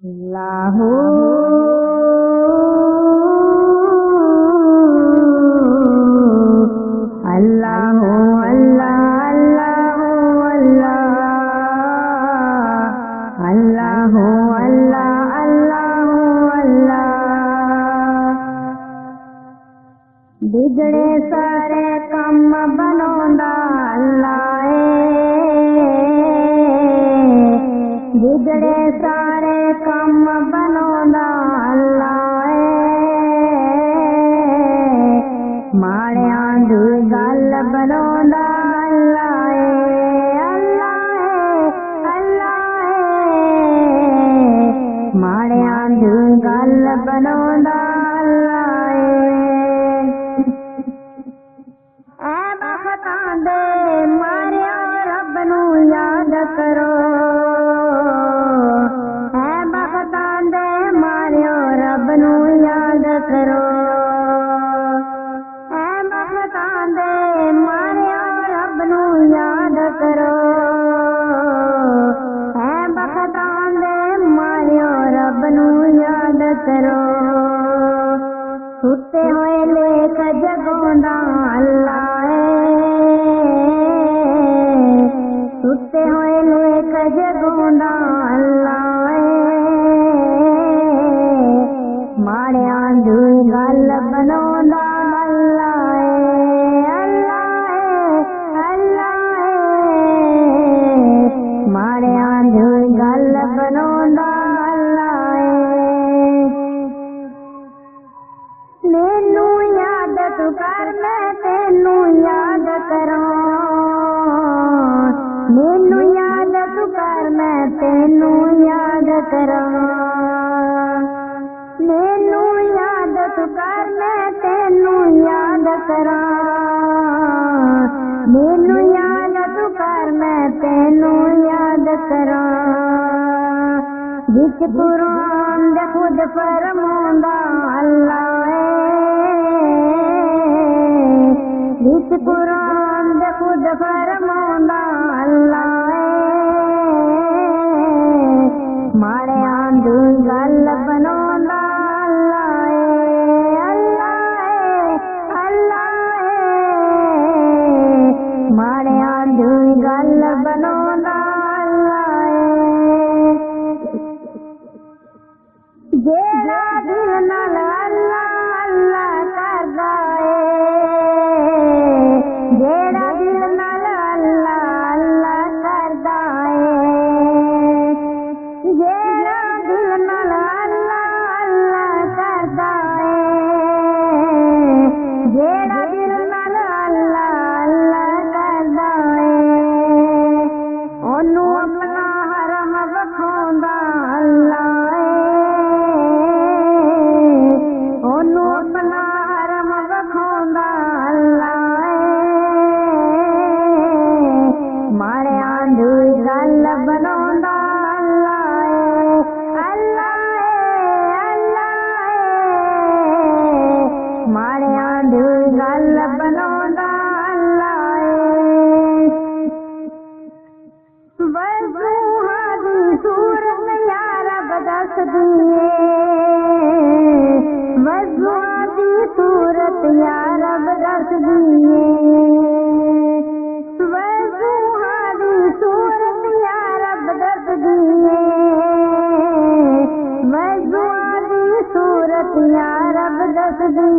अल्लाहु अल्लाहु अल्लाह अल्लाह अल्लाहु अल्लाह अल्लाहु अल्लाह। बिगड़े सारे कम बनोंदा अल्लाह बिगड़े सारे कम बनोंदा अल्लाह माड़ियां दी गल बनोंदा अल्लाह अल्लाह अल्लाह माड़ियां दी गल बनोंदा अल्लाह। ऐ बखतां दे मारिया रब नू याद करो रब नू याद करो ऐ बखतां दे मारिया रब नू याद करो ऐ बखतां दे मारिया रब नू याद करो। सुते होए लेख जगोंदा अल्लाह सुते होए लेख जगोंदा अल्लाह माड़ियां दी गल बनोंदा अल्लाह अल्लाह अल्लाह माड़ियां दी गल बनोंदा अल्लाह। मैनू याद तू कर मैं तेनू याद करां मैनू याद तू कर मैं तेनू याद करां मैनू याद तू कर मैं तेनू याद करां मैनू याद तू कर मैं तेनू याद करां। विच कुरान दे खुद फरमांदा अल्लाह विच कुरान दे खुद फरमांदा अल्लाह माड़ियां दी गल बनोंदा माड़ियां दी गल बनोंदा जेड़ा दिल नाल अल्लाह अल्लाह करदा जेड़ा दिल नाल अल्लाह अल्लाह करदा जेड़ा दिल नाल अल्लाह अल्लाह करदा जेड़ा दिल नाल अल्लाह अल्लाह करदा ओनू अपना हरम वखांदा अल्लाह ओनू अपना हरम वखांदा अल्लाह माड़ियां दी गल बनोंदा अल्लाह अल्लाह अल्लाह माड़ियां दी गल बनोंदा अल्लाह। वज़ूहां दी सूरत या रब दसदी वज़ूहां दी सूरत या रब दसदी वज़ूहां दी सूरत या रब दसदी वज़ूहां दी सूरत या रब दसदी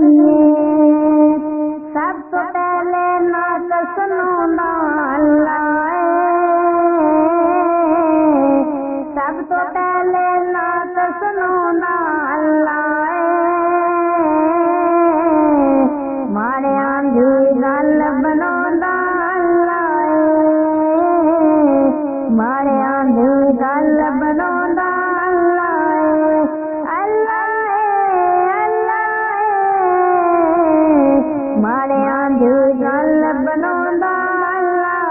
सब तो पहले नात सुनांदा अल्लाह सब तो पहले नात सुनांदा अल्लाह माड़ियां दी गल बनोंदा अल्लाह माड़ियां दी गल बनोंदा अल्लाह अल्लाह अल्लाह माड़ियां दी गल बनोंदा अल्लाह।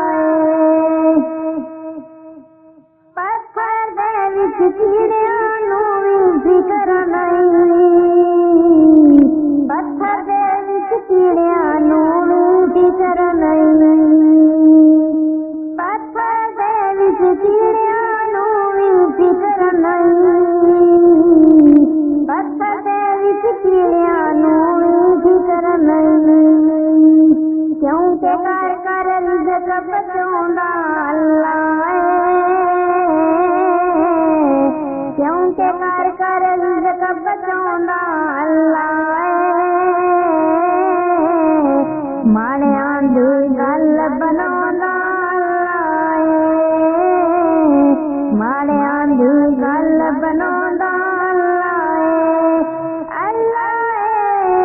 पत्थर दे विच कीड़ियां नू भी फिकर नहीं पत्थर दे विच कीड़ियां नू भी फिकर नहीं पत्थर दे विच कीड़ियां नू भी फिकर नहीं क्योंकि कर कर रिज़्क़ बचाउंदा अल्लाह क्योंकि कर कर रिज़्क़ बचाउंदा अल्लाह माणियां दी गल बनाउंदा अल्लाह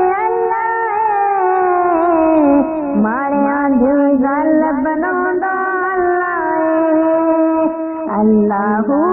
माणियां दी गल बनाउंदा अल्लाह